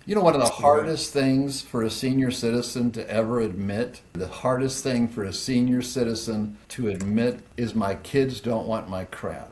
You know, one of the So go ahead. hardest things for a senior citizen to ever admit, the hardest thing for a senior citizen to admit is my kids don't want my crap.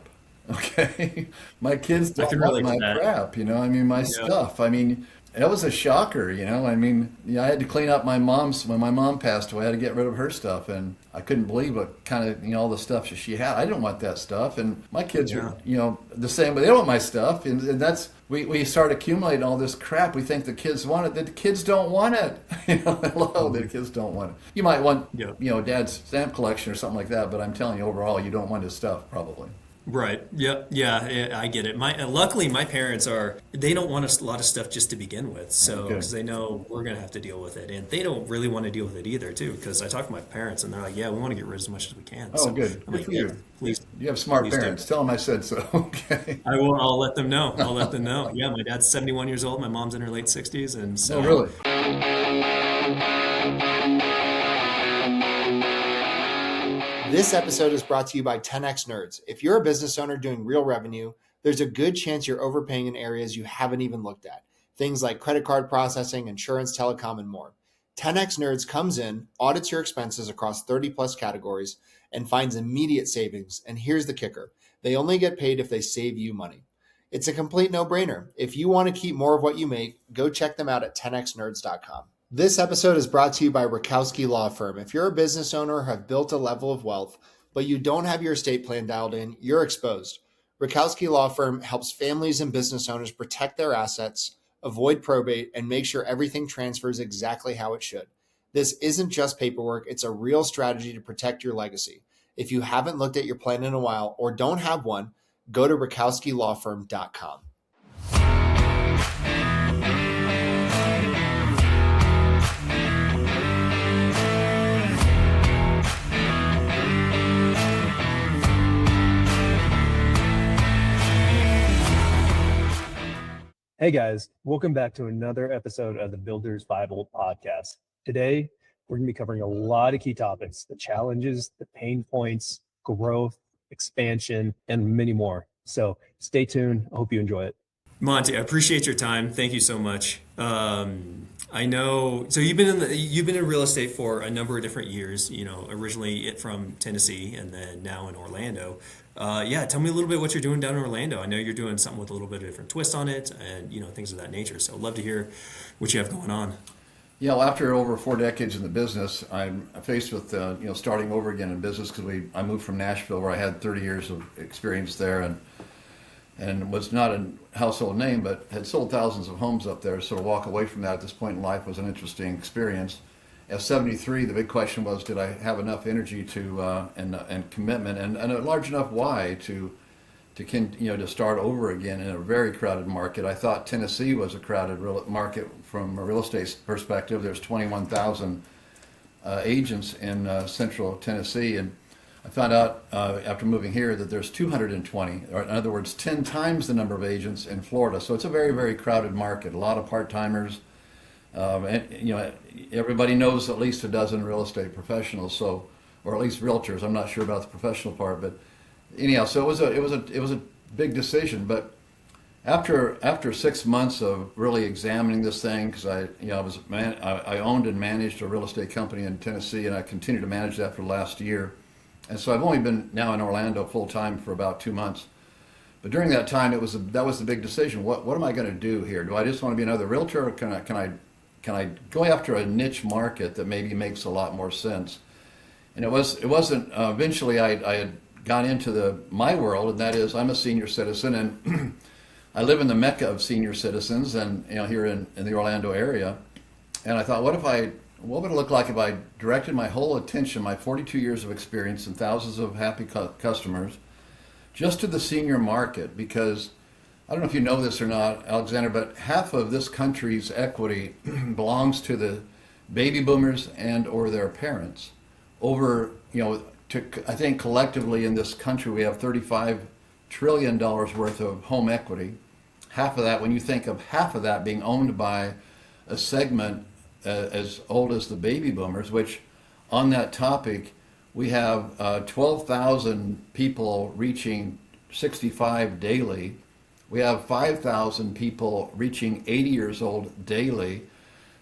Okay? My kids I don't can want relate to my that. crap, I mean, my Yeah. stuff. I mean, it was a shocker, I mean, I had to clean up my mom's, when my mom passed away, I had to get rid of her stuff. And I couldn't believe what kind of, all the stuff that she had. I didn't want that stuff. And my kids are, Yeah. the same, but they don't want my stuff. And that's, we start accumulating all this crap. We think the kids want it. The kids don't want it. Hello, the Mhm. kids don't want it. You might want, Yeah. dad's stamp collection or something like that, but I'm telling you, overall, you don't want his stuff, probably. Right. Yep. Yeah. I get it. Luckily, my parents they don't want a lot of stuff just to begin with. Oh, So, good. because they know we're going to have to deal with it. And they don't really want to deal with it either, too. Because I talk to my parents and they're like, yeah, we want to get rid of as much as we can. Oh, So good. I'm Good like, for yeah, you. please, You have smart please do. parents. Tell them I said so. Okay. I'll let them know. I'll let them know. Yeah. My dad's 71 years old. My mom's in her late 60s. And Oh, so, really? This episode is brought to you by 10x Nerds. If you're a business owner doing real revenue, there's a good chance you're overpaying in areas you haven't even looked at. Things like credit card processing, insurance, telecom, and more. 10x Nerds comes in, audits your expenses across 30 plus categories, and finds immediate savings. And here's the kicker: they only get paid if they save you money. It's a complete no brainer. If you want to keep more of what you make, go check them out at 10xnerds.com. This episode is brought to you by Rakowski Law Firm. If you're a business owner or have built a level of wealth, but you don't have your estate plan dialed in, you're exposed. Rakowski Law Firm helps families and business owners protect their assets, avoid probate, and make sure everything transfers exactly how it should. This isn't just paperwork, it's a real strategy to protect your legacy. If you haven't looked at your plan in a while or don't have one, go to rakowskilawfirm.com. Hey guys, welcome back to another episode of the Builder's Bible podcast. Today, we're going to be covering a lot of key topics: the challenges, the pain points, growth, expansion, and many more. So stay tuned. I hope you enjoy it. Monty, I appreciate your time. Thank you so much. I know. So you've been in real estate for a number of different years. Originally from Tennessee, and then now in Orlando. Yeah, tell me a little bit what you're doing down in Orlando. I know you're doing something with a little bit of a different twist on it, and things of that nature. So I'd love to hear what you have going on. Yeah, well, after over 4 decades in the business, I'm faced with starting over again in business because I moved from Nashville where I had 30 years of experience there and was not a household name, but had sold thousands of homes up there. So to walk away from that at this point in life was an interesting experience. At 73, the big question was, did I have enough energy and commitment and a large enough why to start over again in a very crowded market. I thought Tennessee was a crowded market from a real estate perspective. There's 21,000 agents in central Tennessee, and I found out after moving here that there's 220, or in other words, 10 times the number of agents in Florida. So it's a very, very crowded market. A lot of part-timers, and everybody knows at least a dozen real estate professionals, so or at least realtors. I'm not sure about the professional part, but anyhow, so it was a big decision. But after 6 months of really examining this thing, because I owned and managed a real estate company in Tennessee, and I continue to manage that for the last year. And so I've only been now in Orlando full time for about 2 months. But during that time, that was the big decision. What am I going to do here? Do I just want to be another realtor, or can I go after a niche market that maybe makes a lot more sense? And it wasn't. Eventually, I had gone into my world, and that is I'm a senior citizen, and I live in the mecca of senior citizens, and here in the Orlando area. And I thought, what would it look like if I directed my whole attention, my 42 years of experience and thousands of happy customers, just to the senior market? Because I don't know if you know this or not, Alexander, but half of this country's equity belongs to the baby boomers and or their parents. Over, I think collectively in this country we have $35 trillion worth of home equity. Half of that, when you think of half of that being owned by a segment as old as the baby boomers, which on that topic, we have 12,000 people reaching 65 daily, We have 5,000 people reaching 80 years old daily.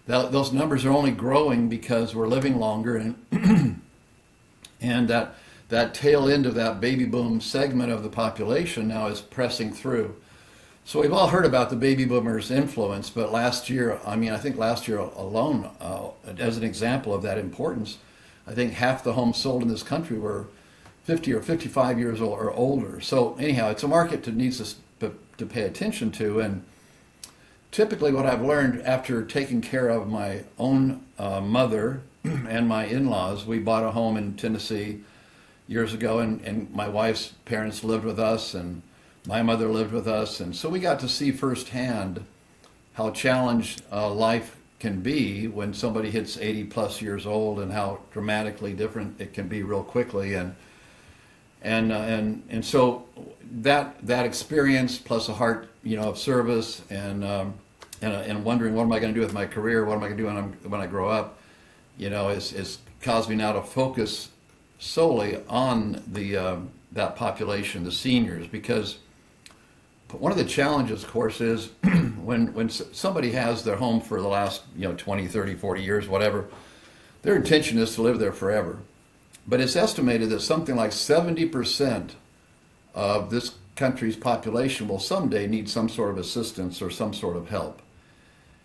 Those numbers are only growing because we're living longer, and that tail end of that baby boom segment of the population now is pressing through. So we've all heard about the baby boomers' influence, but last year, I think last year alone, as an example of that importance, I think half the homes sold in this country were 50 or 55 years old or older. So anyhow, it's a market that needs us to pay attention to. And typically what I've learned after taking care of my own mother and my in-laws, we bought a home in Tennessee years ago, and my wife's parents lived with us, and my mother lived with us, and so we got to see firsthand how challenged life can be when somebody hits 80 plus years old, and how dramatically different it can be real quickly. And so that experience plus a heart, of service, and wondering, what am I going to do with my career? What am I going to do when I grow up? Is caused me now to focus solely on that population, the seniors, because one of the challenges, of course, is when somebody has their home for the last 20, 30, 40 years, whatever, their intention is to live there forever. But it's estimated that something like 70% of this country's population will someday need some sort of assistance or some sort of help.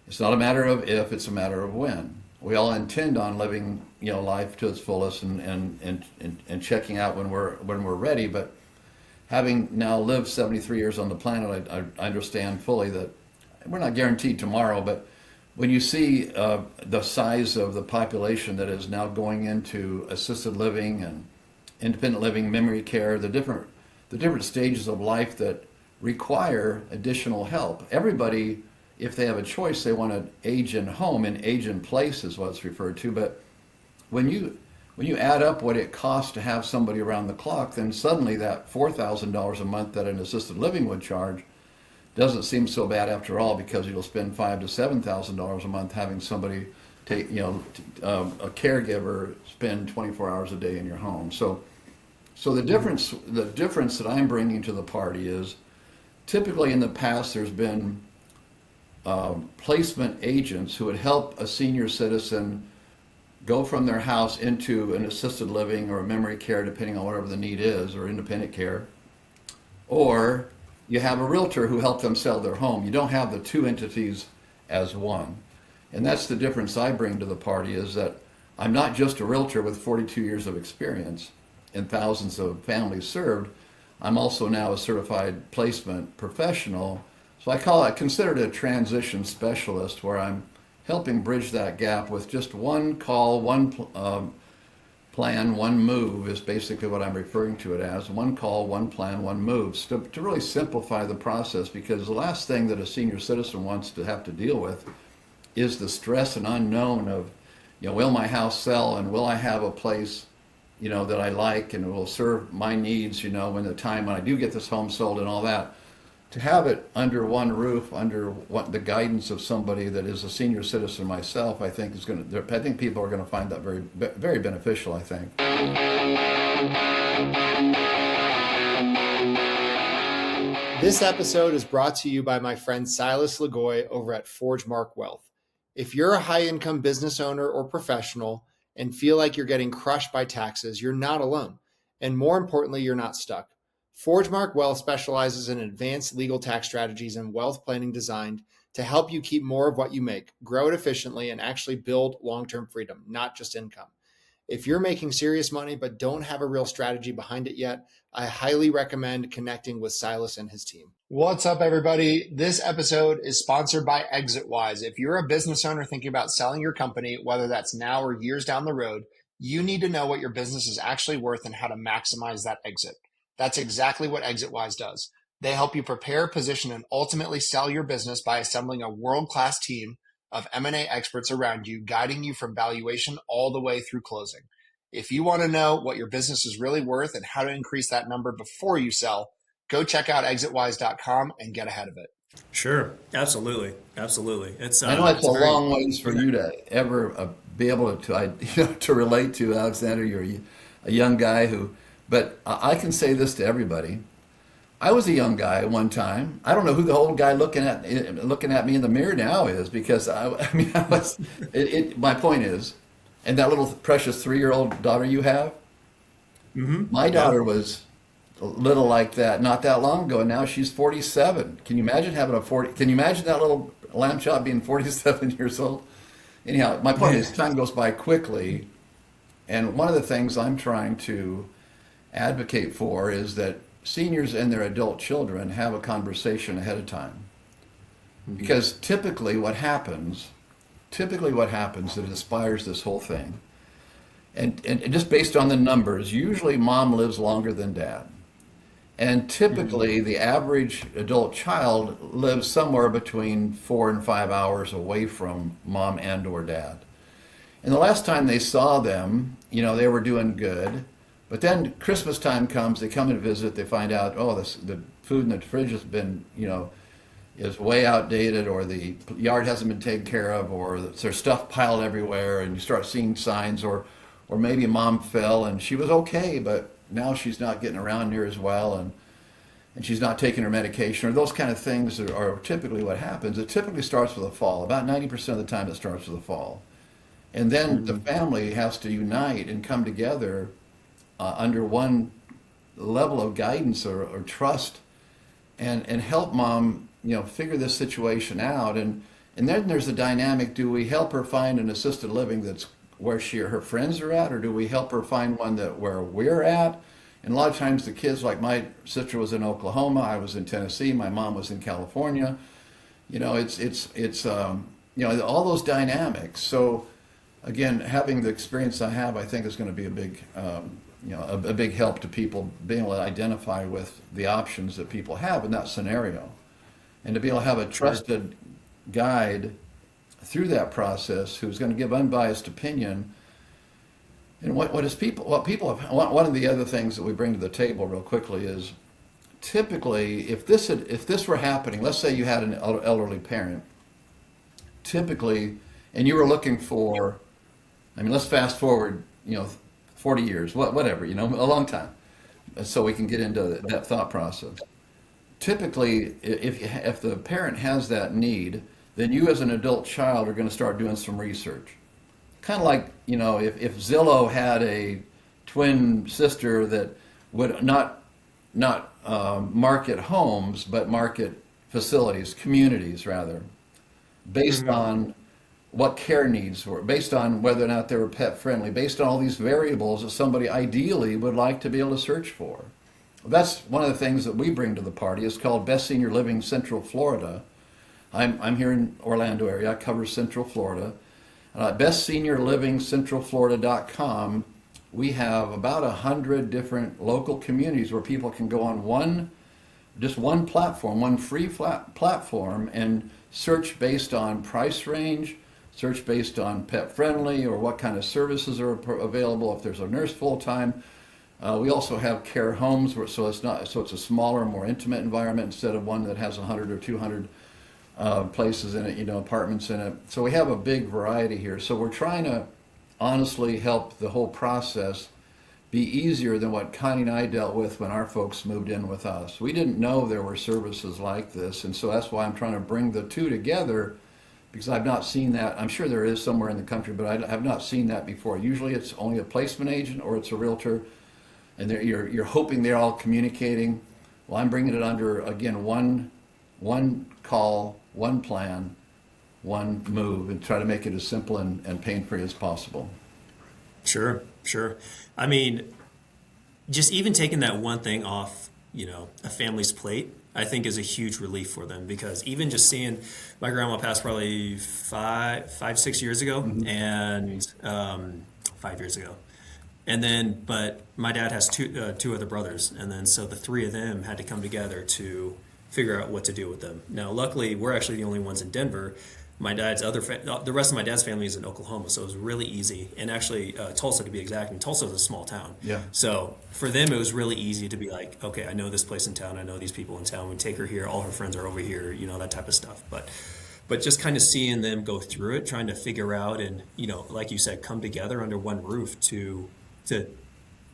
It's not a matter of if, it's a matter of when. We all intend on living life to its fullest and checking out when we're ready, but having now lived 73 years on the planet, I understand fully that we're not guaranteed tomorrow, but when you see the size of the population that is now going into assisted living and independent living, memory care, the different stages of life that require additional help. Everybody, if they have a choice, they want to age in home, and age in place is what it's referred to. But when you add up what it costs to have somebody around the clock, then suddenly that $4,000 a month that an assisted living would charge doesn't seem so bad after all, because you'll spend $5,000 to $7,000 a month having somebody take, a caregiver spend 24 hours a day in your home. So the difference that I'm bringing to the party is, typically in the past there's been placement agents who would help a senior citizen go from their house into an assisted living or a memory care, depending on whatever the need is, or independent care. Or you have a realtor who helped them sell their home. You don't have the two entities as one. And that's the difference I bring to the party, is that I'm not just a realtor with 42 years of experience and thousands of families served. I'm also now a certified placement professional. So I consider it a transition specialist, where I'm helping bridge that gap with just one call, one plan, one move is basically what I'm referring to it as. One call, one plan, one move, to really simplify the process, because the last thing that a senior citizen wants to have to deal with is the stress and unknown of, will my house sell, and will I have a place, that I like and will serve my needs, when the time when I do get this home sold and all that. To have it under one roof, under the guidance of somebody that is a senior citizen myself, I think I think people are going to find that very, very beneficial, I think. This episode is brought to you by my friend Silas Lagoy over at ForgeMark Wealth. If you're a high-income business owner or professional and feel like you're getting crushed by taxes, you're not alone. And more importantly, you're not stuck. ForgeMark Wealth specializes in advanced legal tax strategies and wealth planning designed to help you keep more of what you make, grow it efficiently, and actually build long-term freedom, not just income. If you're making serious money but don't have a real strategy behind it yet, I highly recommend connecting with Silas and his team. What's up, everybody? This episode is sponsored by ExitWise. If you're a business owner thinking about selling your company, whether that's now or years down the road, you need to know what your business is actually worth and how to maximize that exit. That's exactly what ExitWise does. They help you prepare, position, and ultimately sell your business by assembling a world-class team of M&A experts around you, guiding you from valuation all the way through closing. If you want to know what your business is really worth and how to increase that number before you sell, go check out exitwise.com and get ahead of it. Sure, absolutely. It's I know it's a long ways for you to ever be able to relate to, Alexander. You're a young guy but I can say this to everybody. I was a young guy at one time. I don't know who the old guy looking at me in the mirror now is because I mean, I was. My point is, and that little precious 3-year-old daughter you have, my Yeah. daughter was a little like that not that long ago, and now she's 47. Can you imagine having a 40? Can you imagine that little lamb chop being 47 years old? Anyhow, my point is, time goes by quickly, and one of the things I'm trying to advocate for is that seniors and their adult children have a conversation ahead of time. Because typically what happens that inspires this whole thing, and just based on the numbers, usually mom lives longer than dad. And typically the average adult child lives somewhere between 4 and 5 hours away from mom and or dad. And the last time they saw them, they were doing good. But then Christmas time comes, they come and visit, they find out, oh, the food in the fridge has been, is way outdated, or the yard hasn't been taken care of, or there's stuff piled everywhere, and you start seeing signs, or maybe mom fell and she was okay, but now she's not getting around near as well, and she's not taking her medication, or those kind of things are typically what happens. It typically starts with a fall. About 90% of the time it starts with a fall. And then the family has to unite and come together under one level of guidance or trust, and help mom, figure this situation out. And then there's the dynamic: do we help her find an assisted living that's where she or her friends are at, or do we help her find one where we're at? And a lot of times the kids, like my sister was in Oklahoma, I was in Tennessee, my mom was in California. It's all those dynamics. So again, having the experience I have, I think is going to be a big a big help to people being able to identify with the options that people have in that scenario, and to be able to have a trusted guide through that process who's going to give unbiased opinion. And one of the other things that we bring to the table real quickly is, typically if this were happening, let's say you had an elderly parent, typically, and you were looking for, let's fast forward 40 years, whatever, a long time, so we can get into that thought process. Typically, if the parent has that need, then you as an adult child are going to start doing some research. Kind of like, if Zillow had a twin sister that would not market homes, but market facilities, communities rather, based on what care needs were, based on whether or not they were pet friendly, based on all these variables that somebody ideally would like to be able to search for. That's one of the things that we bring to the party. It's called Best Senior Living Central Florida. I'm here in Orlando area. I cover Central Florida. BestSeniorLivingCentralFlorida.com. We have about 100 different local communities where people can go on one platform, one free platform, and search based on price range, search based on pet friendly, or what kind of services are available, if there's a nurse full time. We also have care homes, so it's a smaller, more intimate environment instead of one that has 100 or 200 places in it, apartments in it. So we have a big variety here. So we're trying to honestly help the whole process be easier than what Connie and I dealt with when our folks moved in with us. We didn't know there were services like this, and so that's why I'm trying to bring the two together, because I've not seen that. I'm sure there is somewhere in the country, but I have not seen that before. Usually it's only a placement agent or it's a realtor, and you're hoping they're all communicating. Well, I'm bringing it under, again, one call, one plan, one move, and try to make it as simple and pain-free as possible. Sure. Just even taking that one thing off, a family's plate, I think is a huge relief for them, because even just seeing my grandma passed probably 6 years ago, and 5 years ago. And then, but my dad has two other brothers, and then so the three of them had to come together to figure out what to do with them. Now, luckily, we're actually the only ones in Denver. The rest of my dad's family is in Oklahoma, so it was really easy. And actually, Tulsa to be exact, and Tulsa is a small town. Yeah. So for them, it was really easy to be like, okay, I know this place in town, I know these people in town. We take her here, all her friends are over here, that type of stuff. But just kind of seeing them go through it, trying to figure out, and like you said, come together under one roof to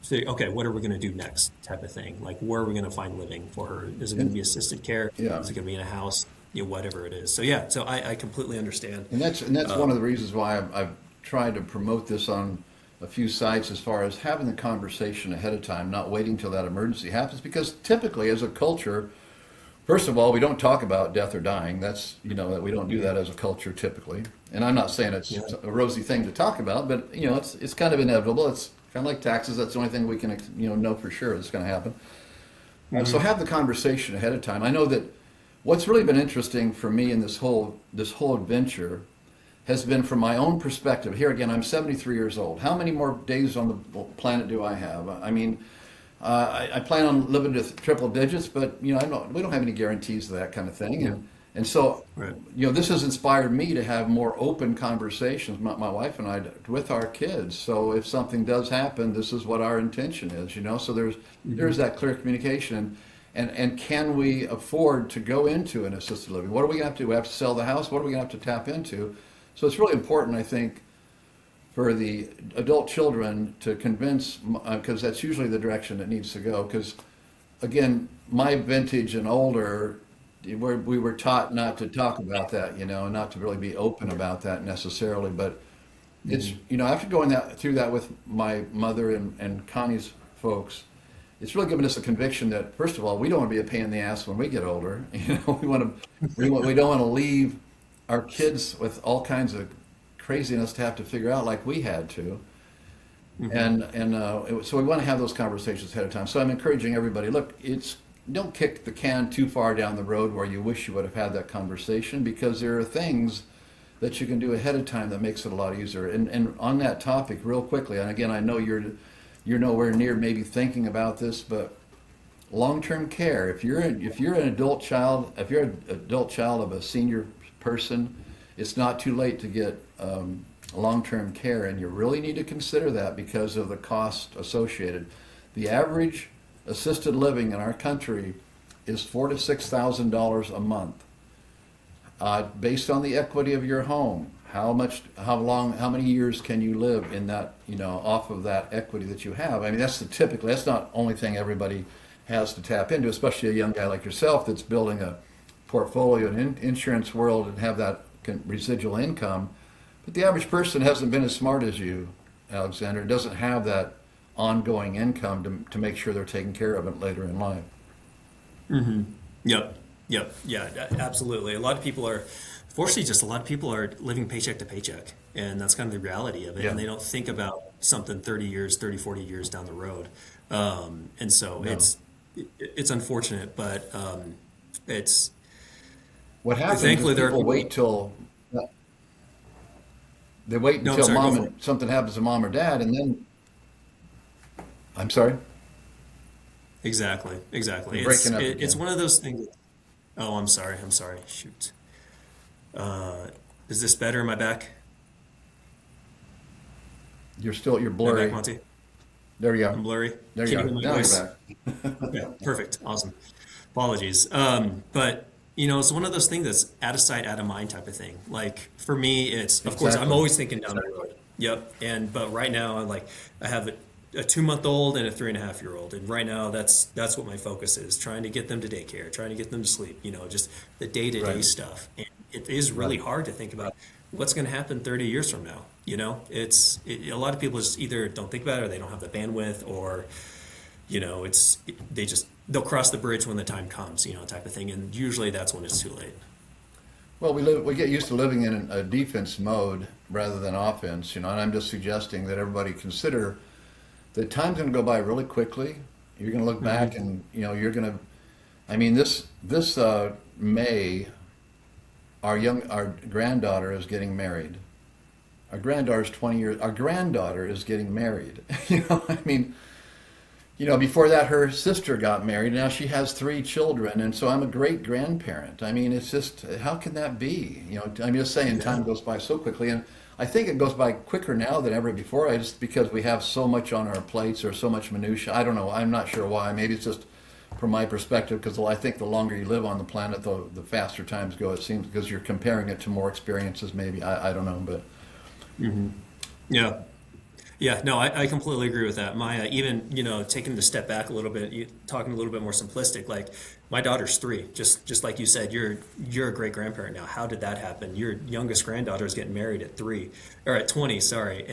say, okay, what are we going to do next type of thing? Like, where are we going to find living for her? Is it going to be assisted care? Yeah. Is it going to be in a house? Whatever it is. So yeah, so I completely understand. And that's one of the reasons why I've tried to promote this on a few sites as far as having the conversation ahead of time, not waiting till that emergency happens. Because typically, as a culture, first of all, we don't talk about death or dying. That's, that we don't do that as a culture typically. And I'm not saying it's a rosy thing to talk about, but it's kind of inevitable. It's kind of like taxes. That's the only thing we can know for sure that's going to happen. So have the conversation ahead of time. I know that what's really been interesting for me in this whole adventure has been from my own perspective. Here again, I'm 73 years old. How many more days on the planet do I have? I mean, I plan on living to triple digits, but we don't have any guarantees of that kind of thing. And so, Right. this has inspired me to have more open conversations, my wife and I, with our kids. So if something does happen, this is what our intention is. So there's that clear communication. And can we afford to go into an assisted living? What are we going to have to do? We have to sell the house? What are we going to have to tap into? So it's really important, I think, for the adult children to convince, because that's usually the direction it needs to go. Because, again, my vintage and older, we were taught not to talk about that, and not to really be open about that necessarily. But it's, after going through that with my mother and Connie's folks, it's really given us a conviction that, first of all, we don't want to be a pain in the ass when we get older. We don't want to leave our kids with all kinds of craziness to have to figure out like we had to. So we want to have those conversations ahead of time. So I'm encouraging everybody, look, don't kick the can too far down the road where you wish you would have had that conversation, because there are things that you can do ahead of time that makes it a lot easier. And on that topic, real quickly, and again, I know you're nowhere near maybe thinking about this, but long-term care. If you're an adult child of a senior person, it's not too late to get long-term care, and you really need to consider that because of the cost associated. The average assisted living in our country is $4,000 to $6,000 a month, based on the equity of your home. How many years can you live in that, off of that equity that you have? I mean, that's not the only thing everybody has to tap into, especially a young guy like yourself that's building a portfolio in insurance world and have that residual income. But the average person hasn't been as smart as you, Alexander, doesn't have that ongoing income to make sure they're taken care of it later in life. Yep. Yeah, absolutely. Fortunately, just a lot of people are living paycheck to paycheck, and that's kind of the reality of it. Yeah. And they don't think about something 30, 40 years down the road. And so No. it's unfortunate, but it's What happens thankfully is there are people people. wait till they wait No, I'm until sorry, go mom for it. and something happens to mom or dad, and then I'm sorry, Exactly. you're breaking up It's again. one of those things. Oh, I'm sorry. Shoot. Is this better? Am I back? You're Am I back, blurry. Monty? There you I'm are. blurry. There Can you you are. hear my Now voice? you're back. Yeah, perfect. Awesome. Apologies. But it's one of those things that's out of sight, out of mind type of thing. Like for me, it's of course I'm Exactly. always thinking down the road. Yep. But right now I have a 2-month-old and a 3.5-year-old, and right now that's what my focus is: trying to get them to daycare, trying to get them to sleep. Just the day-to-day Right. stuff. And it is really Right. hard to think about what's going to happen 30 years from now. A lot of people just either don't think about it, or they don't have the bandwidth, or they'll cross the bridge when the time comes, type of thing. And usually that's when it's too late. Well, we get used to living in a defense mode rather than offense, and I'm just suggesting that everybody consider that time's going to go by really quickly. You're going to look back, and you're going to. I mean, this May, our granddaughter is getting married. Our granddaughter's 20 years. Our granddaughter is getting married. I mean, before that, her sister got married. Now she has 3 children, and so I'm a great grandparent. I mean, it's just, how can that be? I'm just saying, time goes by so quickly, and I think it goes by quicker now than ever before. Because we have so much on our plates, or so much minutia. I don't know. I'm not sure why. Maybe it's just from my perspective, because I think the longer you live on the planet, the faster times go. It seems, because you're comparing it to more experiences. Maybe I don't know, but Yeah. Yeah, no, I completely agree with that. My even taking the step back a little bit, talking a little bit more simplistic. Like my daughter's 3, just like you said, you're a great grandparent now. How did that happen? Your youngest granddaughter is getting married at 3 or at 20, sorry.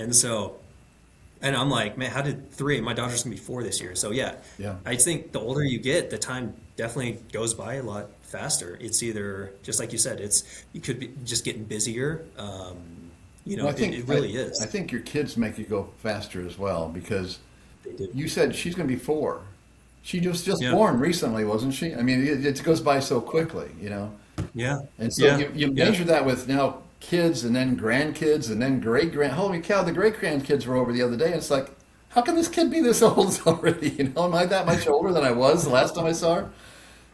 And I'm like, man, how did 3? My daughter's gonna be 4 this year. So yeah, Yeah. I think the older you get, the time definitely goes by a lot faster. It's either just like you said, you could be just getting busier. Well, It really I is. think your kids make you go faster as well because They do. you said she's going to be 4. She was just Yeah. born recently, wasn't she? I mean, it goes by so quickly, Yeah. And so Yeah. you Yeah. measure that with now kids and then grandkids and then Holy cow, the great grandkids were over the other day. And it's like, how can this kid be this old already? Am I that much older than I was the last time I saw her?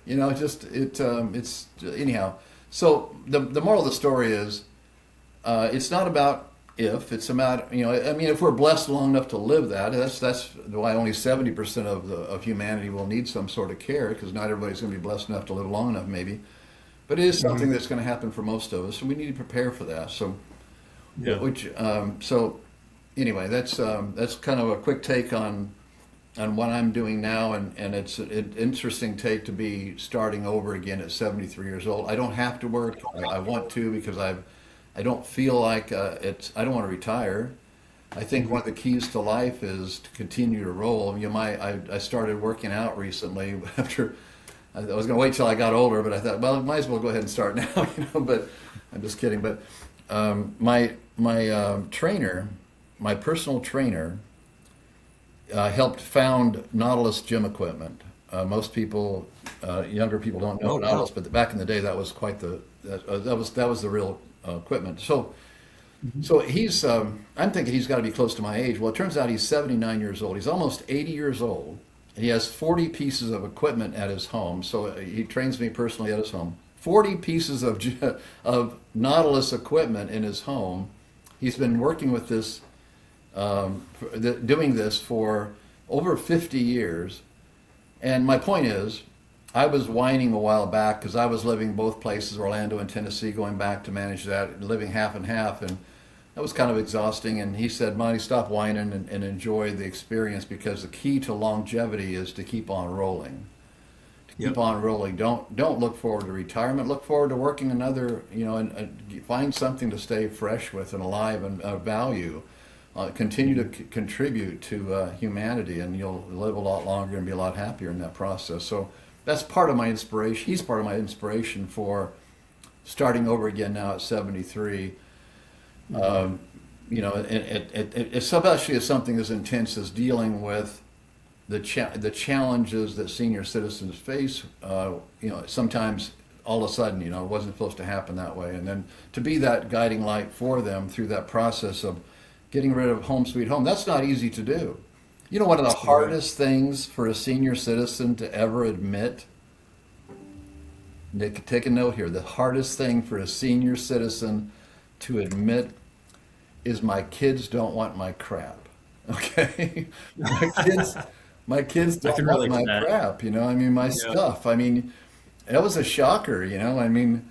It's anyhow. So the moral of the story is, it's not about if, it's about, I mean, if we're blessed long enough to live that, that's why only 70% of humanity will need some sort of care, because not everybody's going to be blessed enough to live long enough, maybe. But it is something that's going to happen for most of us, and we need to prepare for that. So, Yeah. so anyway, that's kind of a quick take on what I'm doing now, and it's an interesting take to be starting over again at 73 years old. I don't have to work. I want to because I don't feel like I don't want to retire. I think one of the keys to life is to continue to roll. I started working out recently after. I was going to wait till I got older, but I thought, well, I might as well go ahead and start now, But I'm just kidding. But my trainer, my personal trainer, helped found Nautilus Gym Equipment. Most people, younger people, don't know Oh, Nautilus, wow. but back in the day, that was quite that was the real equipment. So he's, I'm thinking he's got to be close to my age. Well, it turns out he's 79 years old. He's almost 80 years old, and he has 40 pieces of equipment at his home. So he trains me personally at his home. 40 pieces of Nautilus equipment in his home. He's been working with this, doing this for over 50 years. And my point is, I was whining a while back because I was living both places, Orlando and Tennessee, going back to manage that, living half and half, and that was kind of exhausting. And he said, "Monty, stop whining and enjoy the experience, because the key to longevity is to keep on rolling. To keep Yep. on rolling. Don't look forward to retirement. Look forward to working another, and find something to stay fresh with and alive and value." Continue to contribute to humanity, and you'll live a lot longer and be a lot happier in that process. So that's part of my inspiration. He's part of my inspiration for starting over again now at 73. Especially as something as intense as dealing with the challenges that senior citizens face. Sometimes all of a sudden, it wasn't supposed to happen that way, and then to be that guiding light for them through that process of getting rid of home sweet home. That's not easy to do. One of the hardest things for a senior citizen to ever admit, Nick, take a note here. The hardest thing for a senior citizen to admit is my kids don't want my crap. Okay? my kids I don't can want relate my to that. crap, my Yeah. stuff. I mean, that was a shocker, I mean,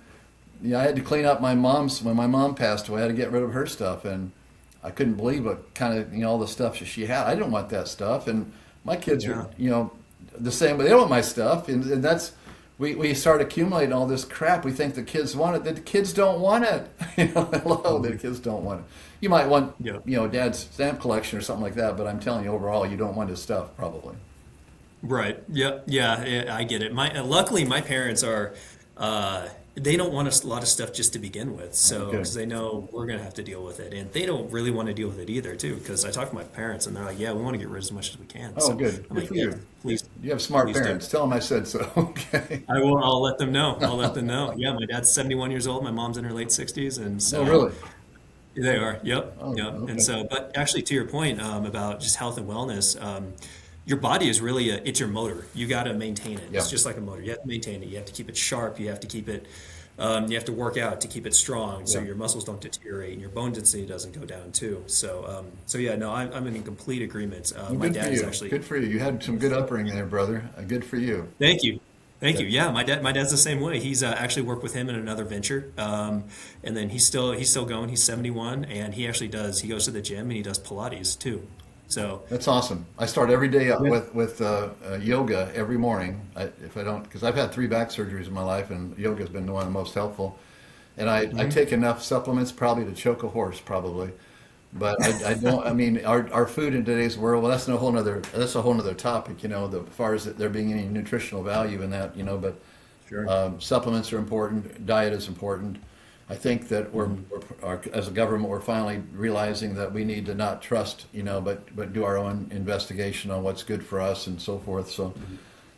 I had to clean up when my mom passed away, I had to get rid of her stuff, and I couldn't believe what kind of, all the stuff that she had. I didn't want that stuff. And my kids Yeah. are, the same, but they don't want my stuff. And that's, we start accumulating all this crap. We think the kids want it. The kids don't want it. Hello, the kids don't want it. You might want, Yeah. dad's stamp collection or something like that, but I'm telling you, overall, you don't want his stuff, probably. Right. Yeah. Yeah. I get it. Luckily, my parents are. They don't want a lot of stuff just to begin with, so Okay. because they know we're gonna have to deal with it, and they don't really want to deal with it either, too. Because I talk to my parents, and they're like, "Yeah, we want to get rid of as much as we can." Oh, So good. I'm Good like, for "Yeah, you. please, You have smart please do." parents. Tell them I said so. Okay. I will. I'll let them know. I'll let them know. Yeah, my dad's 71 years old. My mom's in her late 60s, and Oh, so really? they are. Yep. Oh, Yep. okay. And so, but actually, to your point about just health and wellness, your body is really it's your motor. You got to maintain it. Yeah. It's just like a motor. You have to maintain it. You have to keep it sharp. You have to keep it. You have to work out to keep it strong, so Yeah. your muscles don't deteriorate and your bone density doesn't go down too. So yeah, no, I'm in complete agreement. Well, My good for dad is you. actually. Good for you. You had some good upbringing there, brother. Good for you. Thank you. Thank you. Yeah, my dad's the same way. He's actually worked with him in another venture, and then he's still going. He's 71, and he goes to the gym and he does Pilates too. So That's awesome. I start every day out Yeah. with yoga every morning. If I don't, because I've had 3 back surgeries in my life, and yoga has been the one of the most helpful. And I take enough supplements probably to choke a horse, probably. But I don't. I mean, our food in today's world. Well, that's a whole nother topic. As far as there being any nutritional value in that. But sure. supplements are important. Diet is important. I think that as a government, we're finally realizing that we need to not trust, but do our own investigation on what's good for us and so forth. So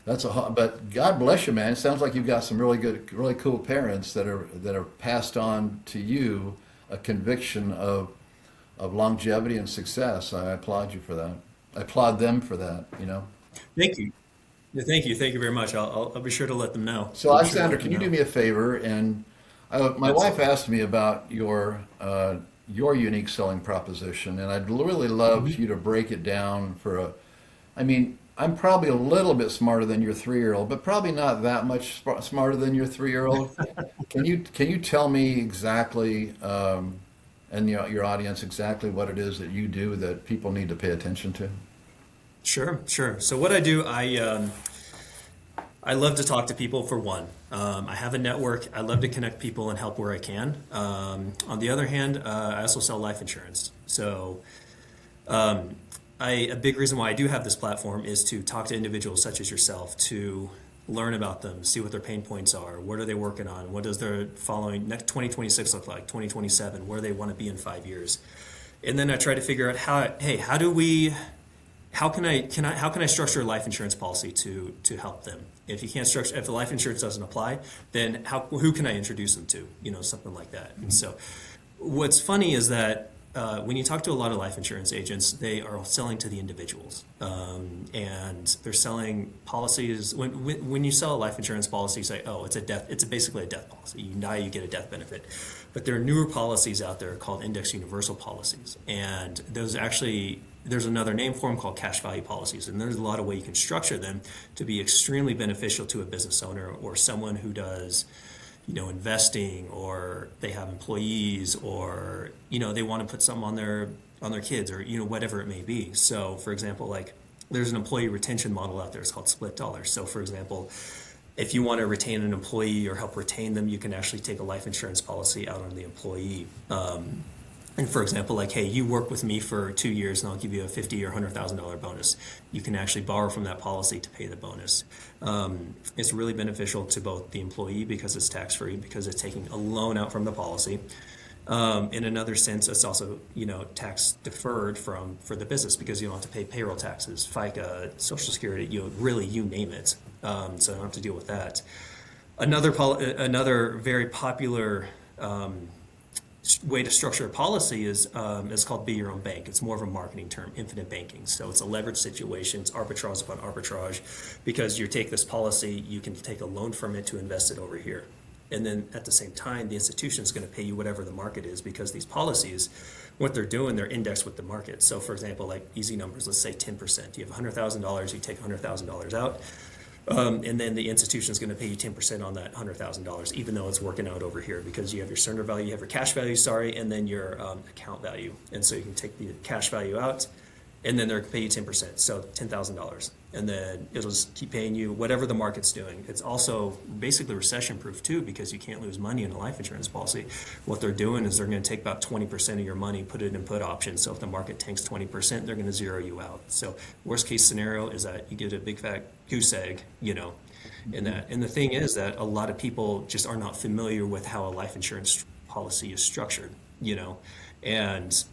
but God bless you, man. It sounds like you've got some really good, really cool parents that are passed on to you a conviction of longevity and success. I applaud you for that. I applaud them for that. Thank you. Yeah, thank you very much. I'll be sure to let them know. So, I'll be sure to Alexander, let can them you do know. me a favor? And my wife asked me about your unique selling proposition, and I'd really love you to break it down I mean, I'm probably a little bit smarter than your 3-year-old, but probably not that much smarter than your 3-year-old. Can you tell me exactly, and your audience exactly what it is that you do that people need to pay attention to? Sure, sure. So what I do, I love to talk to people for one. I have a network. I love to connect people and help where I can. On the other hand, I also sell life insurance. So a big reason why I do have this platform is to talk to individuals such as yourself, to learn about them, see what their pain points are, what are they working on, what does their following next 2026 look like, 2027, where they want to be in 5 years. And then I try to figure out how can I structure a life insurance policy to help them? If the life insurance doesn't apply, then who can I introduce them to? Something like that. And so what's funny is that when you talk to a lot of life insurance agents, they are selling to the individuals, and they're selling policies. When you sell a life insurance policy, you say, "Oh, it's basically a death policy. You die, you get a death benefit." But there are newer policies out there called index universal policies, and there's another name for them called cash value policies, and there's a lot of ways you can structure them to be extremely beneficial to a business owner or someone who does investing, or they have employees, or they want to put something on their kids, or whatever it may be. So for example, like there's an employee retention model out there. It's called split dollars. So for example, if you want to retain an employee or help retain them, you can actually take a life insurance policy out on the employee. And for example, like, hey, you work with me for 2 years and I'll give you a $50,000 or $100,000 bonus. You can actually borrow from that policy to pay the bonus. It's really beneficial to both the employee because it's tax-free, because it's taking a loan out from the policy. In another sense, it's also, tax deferred for the business because you don't have to pay payroll taxes, FICA, Social Security, you name it. So I don't have to deal with that. Another very popular way to structure a policy is called be your own bank. It's more of a marketing term, infinite banking. So it's a leverage situation, it's arbitrage upon arbitrage, because you take this policy, you can take a loan from it to invest it over here. And then at the same time, the institution is going to pay you whatever the market is, because these policies, what they're doing, they're indexed with the market. So for example, like easy numbers, let's say 10%. You have $100,000, you take $100,000 out. And then the institution is going to pay you 10% on that $100,000, even though it's working out over here, because you have your surrender value, you have your cash value, and then your account value. And so you can take the cash value out, and then they're going to pay you 10%, so $10,000. And then it'll just keep paying you whatever the market's doing. It's also basically recession-proof too, because you can't lose money in a life insurance policy. What they're doing is they're going to take about 20% of your money, put it in put options. So if the market tanks 20%, they're going to zero you out. So worst case scenario is that you get a big fat goose egg, in that. And the thing is that a lot of people just are not familiar with how a life insurance policy is structured, and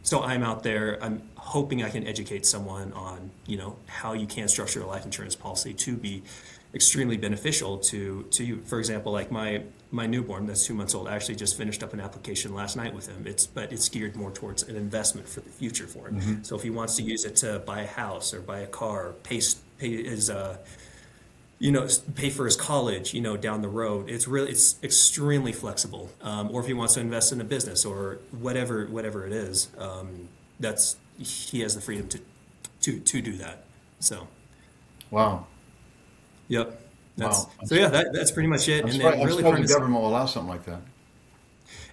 so I'm out there, I'm hoping I can educate someone on, how you can structure a life insurance policy to be extremely beneficial to you. For example, like my newborn that's 2 months old, I actually just finished up an application last night with him. But it's geared more towards an investment for the future for him. Mm-hmm. So if he wants to use it to buy a house or buy a car, pay for his college, down the road. It's extremely flexible. Or if he wants to invest in a business or whatever it is, he has the freedom to do that. So, Wow. Yep. Wow. So yeah, that's pretty much it. I'm And surprised, then I'm really surprised from the government will allow something like that.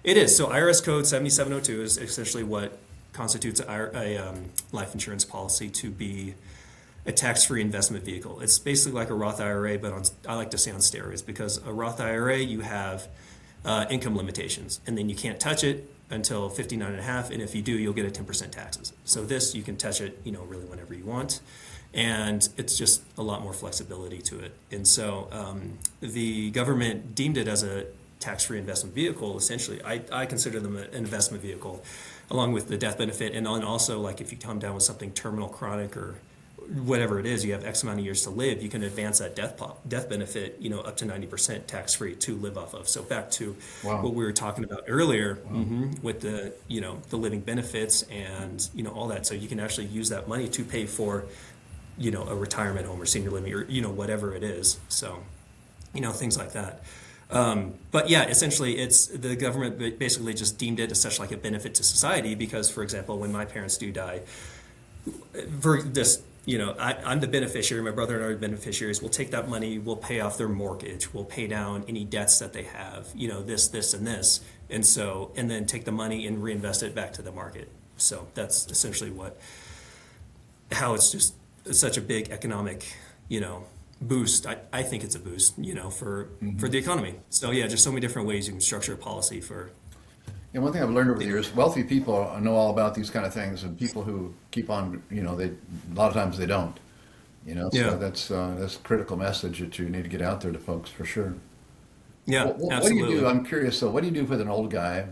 it is. So IRS code 7702 is essentially what constitutes a life insurance policy to be a tax-free investment vehicle. It's basically like a Roth IRA, but I like to say on steroids, because a Roth IRA, you have income limitations, and then you can't touch it until 59 and a half, and if you do, you'll get a 10% taxes. So this, you can touch it, really whenever you want, and it's just a lot more flexibility to it. And so the government deemed it as a tax-free investment vehicle. Essentially, I consider them an investment vehicle, along with the death benefit, and then also, like, if you come down with something terminal, chronic, or whatever it is, you have X amount of years to live, you can advance that death benefit, up to 90% tax free to live off of. So back to Wow. what we were talking about earlier, with the living benefits and all that. So you can actually use that money to pay for a retirement home or senior living, or whatever it is. So things like that. But yeah, essentially, it's the government basically just deemed it as such, like a benefit to society, because, for example, when my parents do die, for this, I'm the beneficiary, my brother and I are the beneficiaries. We'll take that money, we'll pay off their mortgage, we'll pay down any debts that they have, this, and this. And then take the money and reinvest it back to the market. So that's essentially how it's just such a big economic, boost. I think it's a boost, for the economy. So yeah, just so many different ways you can structure a policy for. And one thing I've learned over the years, wealthy people know all about these kind of things, and people who keep on, a lot of times they don't. Yeah. So that's a critical message that you need to get out there to folks for sure. Yeah, What do absolutely. you do? I'm curious. So, what do you do with an old guy?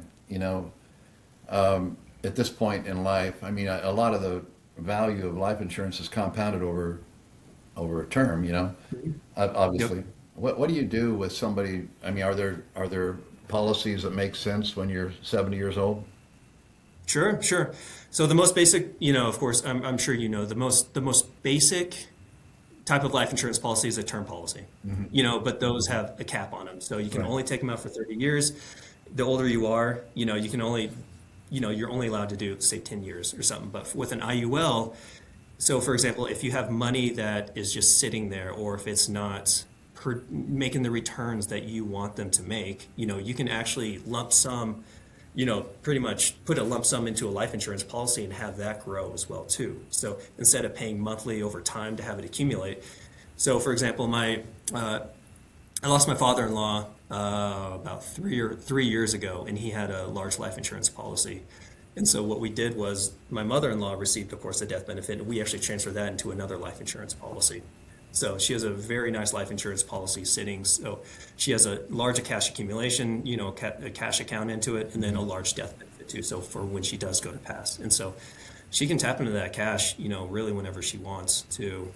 At this point in life, I mean, a lot of the value of life insurance is compounded over a term. Obviously. Yep. What do you do with somebody? I mean, are there policies that make sense when you're 70 years old? Sure. So the most basic, of course, I'm sure the most basic type of life insurance policy is a term policy. But those have a cap on them, so you can Right. only take them out for 30 years. The older you are, you can only, you're only allowed to do, say, 10 years or something. But with an IUL, so for example, if you have money that is just sitting there, or if it's not making the returns that you want them to make, you can actually lump sum, pretty much put a lump sum into a life insurance policy and have that grow as well too. So instead of paying monthly over time to have it accumulate. So for example, I lost my father-in-law about 3 years ago, and he had a large life insurance policy. And so what we did was, my mother-in-law received, of course, the death benefit, and we actually transferred that into another life insurance policy. So she has a very nice life insurance policy sitting. So she has a large cash accumulation, a cash account into it, and then a large death benefit too. So for when she does go to pass, and so she can tap into that cash, really whenever she wants to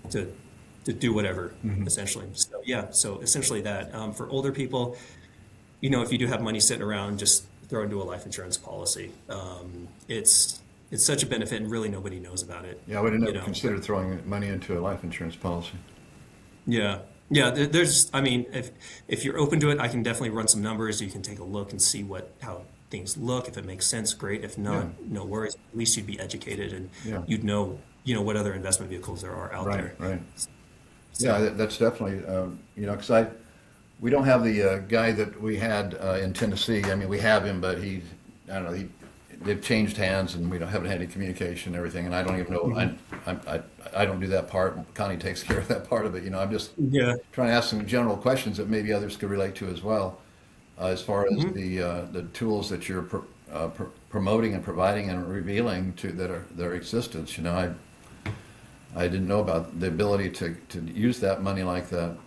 do whatever, essentially. So yeah, so essentially that for older people, if you do have money sitting around, just throw into a life insurance policy. It's such a benefit, and really nobody knows about it. Yeah, I would have never considered throwing money into a life insurance policy. Yeah. There's, I mean, if you're open to it, I can definitely run some numbers. You can take a look and see how things look. If it makes sense, great. If not, no worries. At least you'd be educated, and you'd know, what other investment vehicles there are out there. Right. So, Yeah, that's definitely, because we don't have the guy that we had in Tennessee. I mean, we have him, but I don't know, they've changed hands, and haven't had any communication and everything. And I don't even know. I don't do that part. Connie takes care of that part of it. I'm just trying to ask some general questions that maybe others could relate to as well, as far as the tools that you're promoting and providing and revealing to their existence. I didn't know about the ability to use that money like that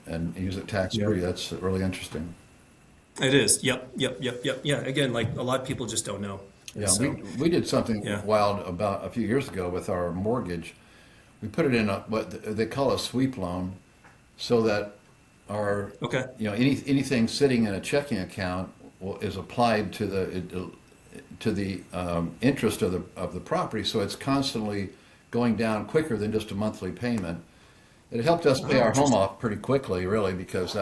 and use it tax free. That's really interesting. It is. Yep. Yeah. Again, like, a lot of people just don't know. Yeah, So, we did something Yeah. wild about a few years ago with our mortgage. We put it in what they call a sweep loan, so that our okay. anything sitting in a checking account is applied to the interest of the property, so it's constantly going down quicker than just a monthly payment. It helped us pay our home off pretty quickly, really, because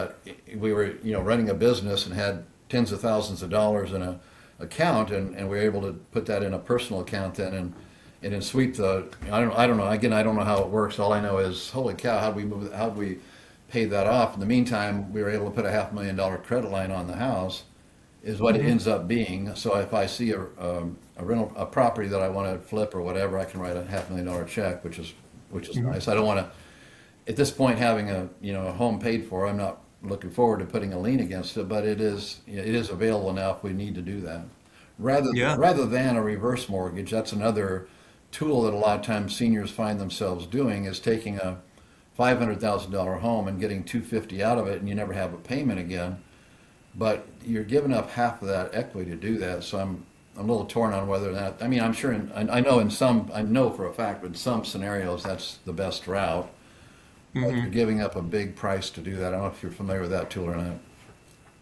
we were running a business and had tens of thousands of dollars in a account, and we were able to put that in a personal account then, and then sweep I don't know. Again, I don't know how it works. All I know is, holy cow, how do we paid that off. In the meantime, we were able to put a $500,000 credit line on the house, is what it ends up being. So if I see a property that I want to flip or whatever, I can write a $500,000 check, which is nice. I don't want to, at this point, having a home paid for. I'm not looking forward to putting a lien against it, but it is available now if we need to do that. Rather than a reverse mortgage, that's another tool that a lot of times seniors find themselves doing, is taking a $500,000 home and getting $250,000 out of it, and you never have a payment again. But you're giving up half of that equity to do that. So I'm a little torn on whether that. I mean, I'm sure. I know for a fact, in some scenarios that's the best route. But you're giving up a big price to do that. I don't know if you're familiar with that tool or not.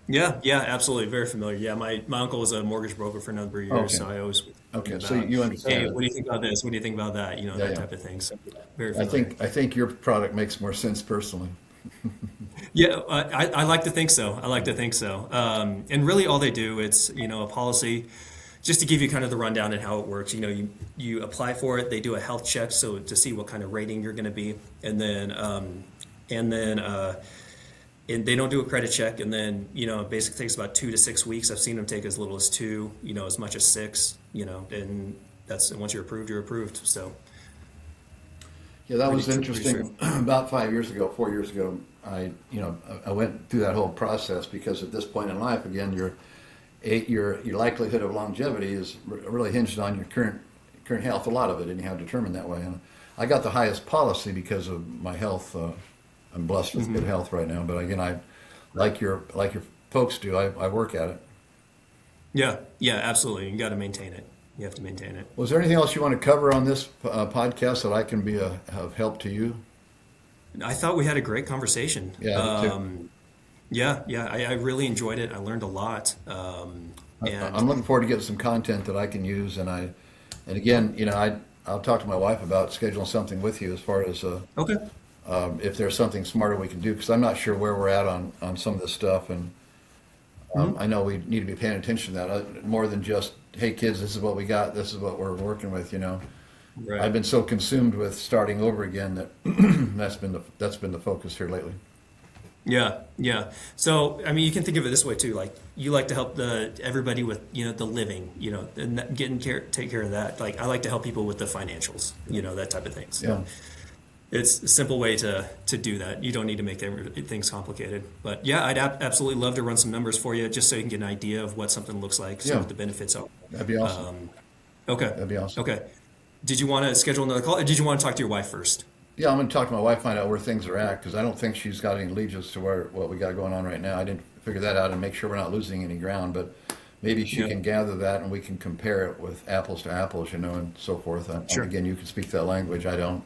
Yeah, absolutely, very familiar. Yeah, my uncle was a mortgage broker for a number of years, Okay. so I always Okay, about, so you understand hey, it. what do you think about this? What do you think about that? Yeah, that yeah. type of thing. So very I familiar. think your product makes more sense personally. Yeah, I like to think so. I like to think so. And really, all they do, it's a policy. Just to give you kind of the rundown and how it works, you apply for it. They do a health check, so to see what kind of rating you're going to be, and then and they don't do a credit check, and then it basically takes about 2 to 6 weeks. I've seen them take as little as 2, as much as 6, and that's once you're approved. So Yeah, that was pretty interesting. About 4 years ago, I went through that whole process because at this point in life, again, your likelihood of longevity is really hinged on your current health. A lot of it, and you have determined that way. And I got the highest policy because of my health. I'm blessed with good health right now. But again, I like your folks do. I work at it. yeah, absolutely. You got to maintain it. You have to maintain it. Was there anything else you want to cover on this podcast that I can be of help to you? I thought we had a great conversation. Yeah, me too. I really enjoyed it. I learned a lot. And I'm looking forward to getting some content that I can use, and again, I'll talk to my wife about scheduling something with you as far as okay. if there's something smarter we can do, because I'm not sure where we're at on some of this stuff, and I know we need to be paying attention to that more than just, hey kids, this is what we got, this is what we're working with. Right. I've been so consumed with starting over again that that's been the focus here lately. Yeah. So, I mean, you can think of it this way too. Like, you like to help everybody with, the living, and take care of that. Like, I like to help people with the financials, that type of thing. So Yeah. it's a simple way to do that. You don't need to make things complicated. But yeah, I'd absolutely love to run some numbers for you just so you can get an idea of what something looks like, see Yeah. what the benefits are. That'd be awesome. Okay. That'd be awesome. Okay. Did you want to schedule another call, or did you want to talk to your wife first? Yeah, I'm going to talk to my wife, find out where things are at, because I don't think she's got any allegiance to what we got going on right now. I didn't figure that out and make sure we're not losing any ground, but maybe she Yeah. can gather that and we can compare it with apples to apples, and so forth. Sure. Again, you can speak that language. I don't,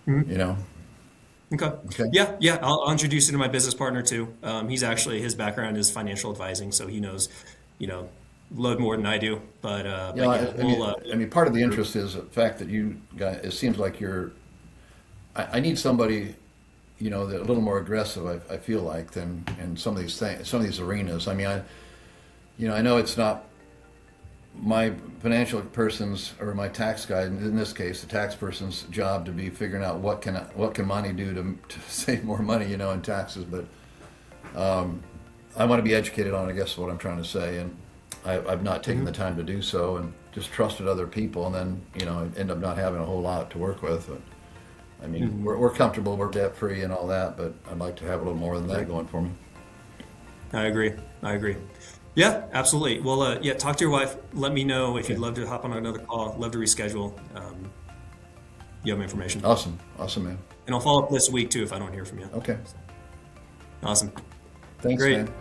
Okay. Okay. Yeah. I'll introduce you to my business partner too. He's actually, his background is financial advising, so he knows, load more than I do. But I mean, part of the interest is the fact that you guys, it seems like I need somebody, that a little more aggressive, I feel like, than in some of these things, some of these arenas. I mean, I know it's not my financial person's or my tax guy, in this case, the tax person's job to be figuring out what can money do to save more money, in taxes. But I want to be educated on, I guess, what I'm trying to say, and I've not taken the time to do so, and just trusted other people, and then I end up not having a whole lot to work with. But, I mean, we're comfortable, we're debt free and all that, but I'd like to have a little more than that going for me. I agree. Yeah, absolutely. Well, talk to your wife. Let me know if you'd love to hop on another call. Love to reschedule. You have my information. Awesome, man. And I'll follow up this week too if I don't hear from you. Okay, Awesome. thanks, Great. man.